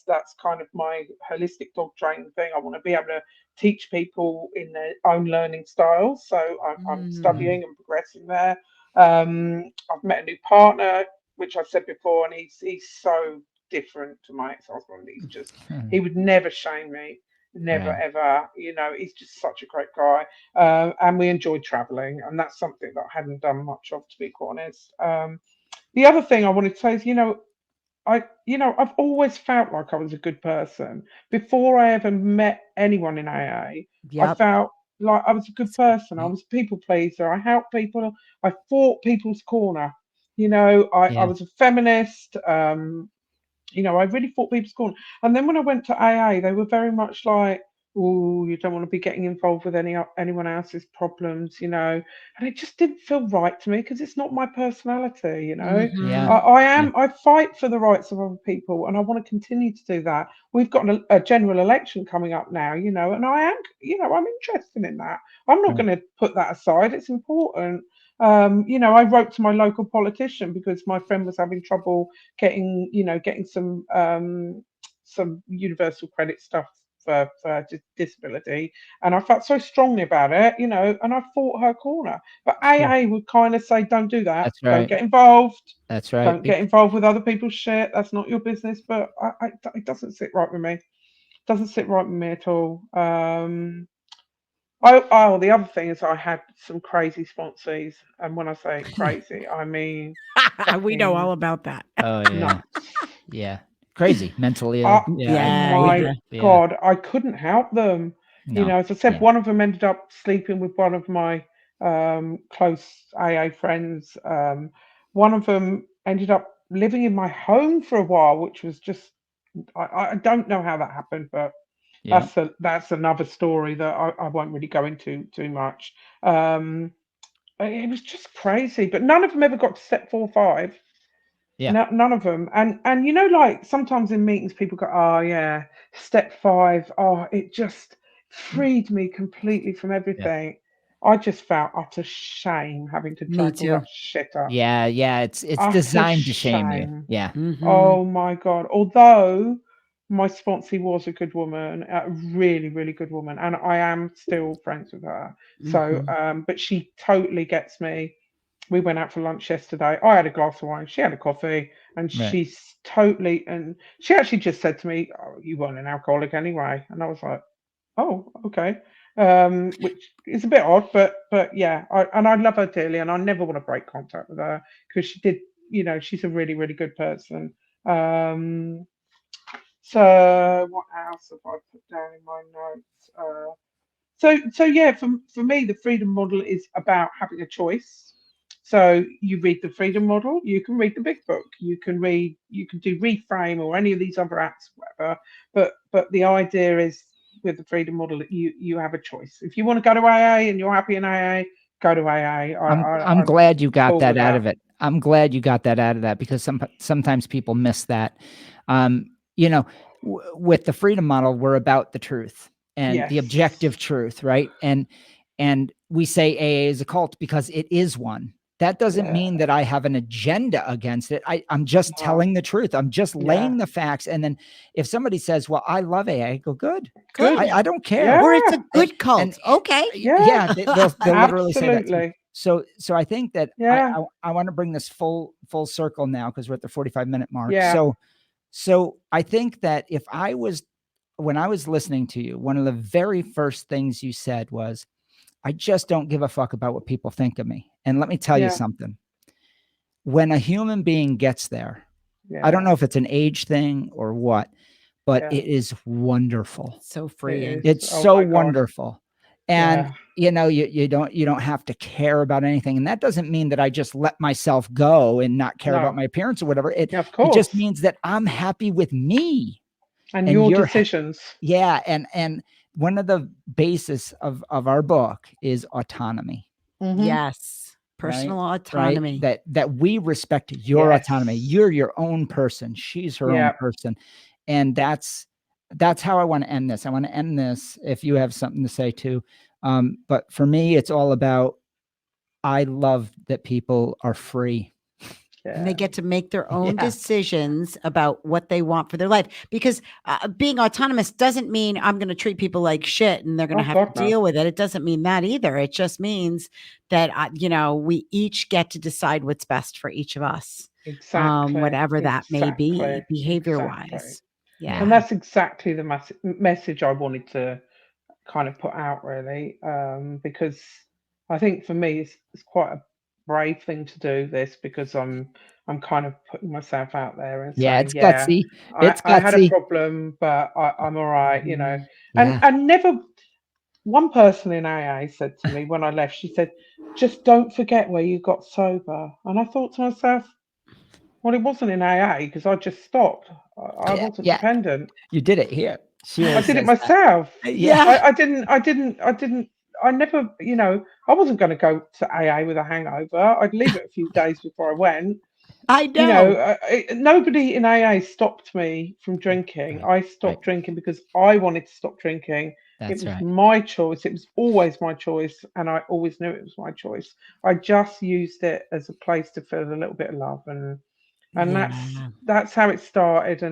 that's kind of my holistic dog training thing. I want to be able to teach people in their own learning styles. So I'm Mm. studying and progressing there. I've met a new partner, which I've said before, and he's so different to my ex-husband. He would never shame me. Never Right. ever, he's just such a great guy. And we enjoy traveling, and that's something that I hadn't done much of, to be quite honest. The other thing I wanted to say is, I've always felt like I was a good person. Before I ever met anyone in AA, I Yep. felt like I was a good That's a good person. I point. was a people pleaser. I helped people. I fought people's corner. I Yeah. was a feminist. I really fought people's corner. And then when I went to AA, they were very much like, "Oh, you don't want to be getting involved with anyone else's problems," And it just didn't feel right to me because it's not my personality. Yeah. Mhm. I fight for the rights of other people, and I want to continue to do that. We've got a general election coming up now, and I'm interested in that. I'm not Right. going to put that aside. It's important. I wrote to my local politician because my friend was having trouble getting some universal credit stuff for disability, and I felt so strongly about it, you know, and I fought her corner. But Yeah, AA would kind of say, don't do that, that's don't right. get involved, That's right. don't get involved with other people's shit. That's not your business. But it doesn't sit right with me. Doesn't sit right with me at all. The other thing is I had some crazy sponsors, and when I say crazy, I mean We know all fucking about that. Oh yeah. nuts. Yeah. Crazy. Mentally Uh, ill. Yeah. oh Yeah, my Yeah. yeah. Yeah. God, I couldn't help them. You No. know, as I said, Yeah. one of them ended up sleeping with one of my close AA friends. One of them ended up living in my home for a while, which was just, I don't know how that happened, but Yeah. that's another story that I won't really go into too much. Um, it was just crazy, but none of them ever got to step 4 or 5. Yeah. No, none of them. And you know, like sometimes in meetings, people go, "Oh yeah, step 5. Oh, it just freed me completely from Yeah. everything." I just felt utter shame having to Me drag all too. that shit up. Yeah. Yeah. It's Utter designed to shame you. shame. Yeah. Hmm. Oh my God. Although my sponsor was a good woman, a really, really good woman, and I am still friends with her. So, Hmm. but she totally gets me. We went out for lunch yesterday. I had a glass of wine, she had a coffee, and Right. and she actually just said to me, "Oh, you weren't an alcoholic anyway." And I was like, "Oh, okay." Which is a bit odd, but yeah, I love her dearly, and I never want to break contact with her because she did, you know, she's a really, really good person. Um, so what else have I put down in my notes? So yeah, for me, the freedom model is about having a choice. So you read the freedom model, you can read the big book, you can do Reframe or any of these other apps, whatever. But the idea is with the freedom model that you have a choice. If you want to go to AA and you're happy in AA, go to AA. I'm I'm glad you got cool that with out that. of it. I'm glad you got that out of that because sometimes people miss that. You know, with the freedom model, we're about the truth and the Yes. objective truth, right? And we say AA is a cult because it is one. That doesn't Yeah. mean that I have an agenda against it. I'm just No. telling the truth. I'm just Yeah. laying the facts. And then if somebody says, "Well, I love AA," I go, "Good. Good. Good. I don't care." Or it's Yeah. a good And cult. Okay. Yeah. yeah, they'll literally say that to me. Absolutely. So I think that Yeah. I want to bring this full circle now because we're at the 45-minute mark. Yeah. So I think that if I was when I was listening to you, one of the very first things you said was, "I just don't give a fuck about what people think of me." And let me tell you Yeah. something. When a human being gets there, I don't Yeah. know if it's an age thing or what, but Yeah. it is wonderful. So It freeing. is. It's Oh so my God. wonderful. And Yeah. you don't have to care about anything. And that doesn't mean that I just let myself go and not care about No. my appearance or whatever. Yeah, of It just course. means that I'm happy with me And and your you're decisions. yeah. And one of the basis of our book is autonomy, Mm-hmm. Yes. right? Personal Right. autonomy. That we respect your autonomy. Yes. You're your own person. She's her own Yeah. person. And that's how I want to end this. I want to end this if you have something to say too. But for me, it's all about I love that people are free. And they Yeah. get to make their own Yeah. decisions about what they want for their life. Because being autonomous doesn't mean I'm going to treat people like shit and they're going to Oh have to God, no. deal with it. It doesn't mean that either. It just means that, we each get to decide what's best for each of us, Exactly. whatever that may Exactly. be, behavior Exactly. wise. And Yeah. that's exactly the message I wanted to kind of put out, really, because I think for me it's quite a brave thing to do this because I'm kind of putting myself out there and Yeah. saying, It's yeah, gutsy. It's I had a gutsy. problem, but I'm all right, you know. Mhm. And Yeah. never one person in AA said to me when I left, she said, just don't forget where you got sober. And I thought to myself, well, it wasn't in AA because I just stopped. I Yeah. wasn't Yeah. dependent. You did it here. She I always did it says that. myself. Yeah. Yeah, I never, you know, I wasn't going to go to AA with a hangover. I'd leave it a few days before I went. I You know, know. nobody in AA stopped me from drinking. Right. I Right. stopped drinking because I wanted to stop drinking. It That's was right. my choice. It was always my choice, and I always knew it was my choice. I just used it as a place to feel a little bit of love, and Yeah. that's how it started.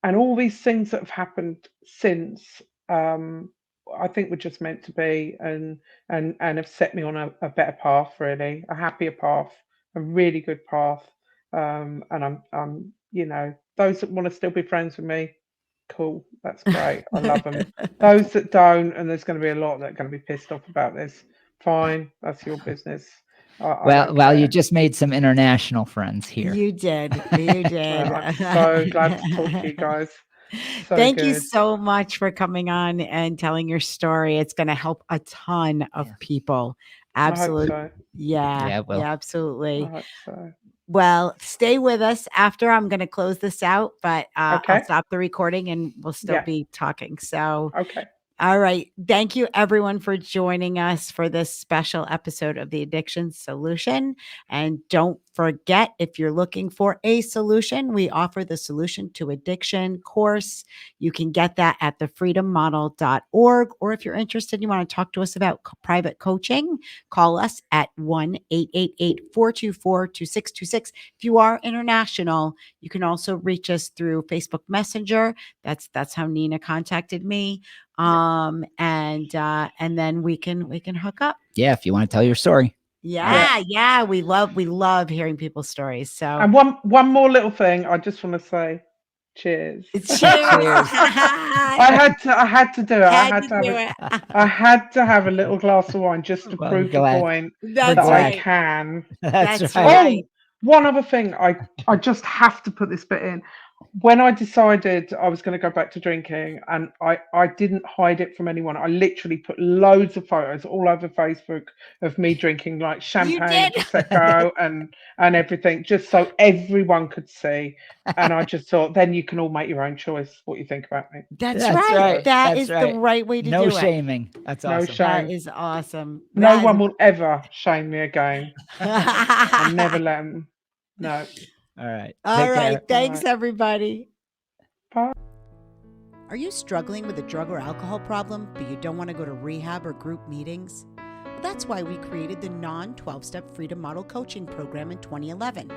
and all these things that have happened since, I think were just meant to be, and have set me on a better path, really, a happier path, a really good path. And I'm, those that want to still be friends with me, cool, that's great. I love them. Those that don't, and there's going to be a lot that are going to be pissed off about this, fine, that's your business. I don't Well, you care. just made some international friends here. You did. You did. I'm so glad to talk to you guys. So Thank you good. so much for coming on and telling your story. It's going to help a ton of people. I hope Absolutely. so. Yeah. Yeah, it will. I Absolutely. hope so. Well, stay with us after. I'm going to close this out, but I'll Okay. stop the recording and we'll still Yeah. be talking. So, Okay. all right. Thank you, everyone, for joining us for this special episode of The Addiction Solution. And don't forget, if you're looking for a solution, we offer the Solution to Addiction course. You can get that at thefreedommodel.org. Or if you're interested, you want to talk to us about private coaching, call us at 1-888-424-2626. If you are international, you can also reach us through Facebook Messenger. That's how Nina contacted me. And then we can hook up. Yeah, if you want to tell your story. Yeah. We love hearing people's stories. So, And one more little thing, I just want to say, cheers. cheers. Cheers. I had to do it. I had to have a little glass of wine just to Well, prove the glad. point That's that I right. can. That's right. Oh, one other thing, I just have to put this bit in. When I decided I was going to go back to drinking, and I didn't hide it from anyone, I literally put loads of photos all over Facebook of me drinking like champagne, prosecco, and everything, just so everyone could see. And I just thought, then you can all make your own choice what you think about me. That's right. That That's is right. the right way to No do it. shaming. That's No awesome. That shame. is awesome. No one will ever shame me again. I'll never let them. No. All right. All Take right. care. Thanks, everybody. Bye. Are you struggling with a drug or alcohol problem, but you don't want to go to rehab or group meetings? Well, that's why we created the non-12-step Freedom Model Coaching Program in 2011.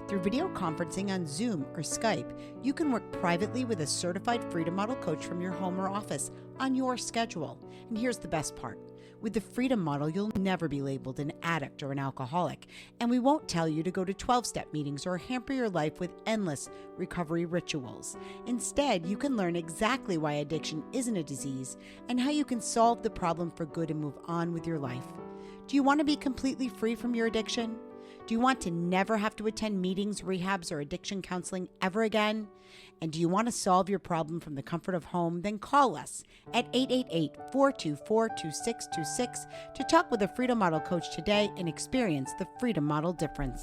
Through video conferencing on Zoom or Skype, you can work privately with a certified Freedom Model coach from your home or office on your schedule. And here's the best part. With the Freedom Model, you'll never be labeled an addict or an alcoholic, and we won't tell you to go to 12-step meetings or hamper your life with endless recovery rituals. Instead, you can learn exactly why addiction isn't a disease and how you can solve the problem for good and move on with your life. Do you want to be completely free from your addiction? Do you want to never have to attend meetings, rehabs, or addiction counseling ever again? And do you want to solve your problem from the comfort of home? Then call us at 888-424-2626 to talk with a Freedom Model coach today and experience the Freedom Model difference.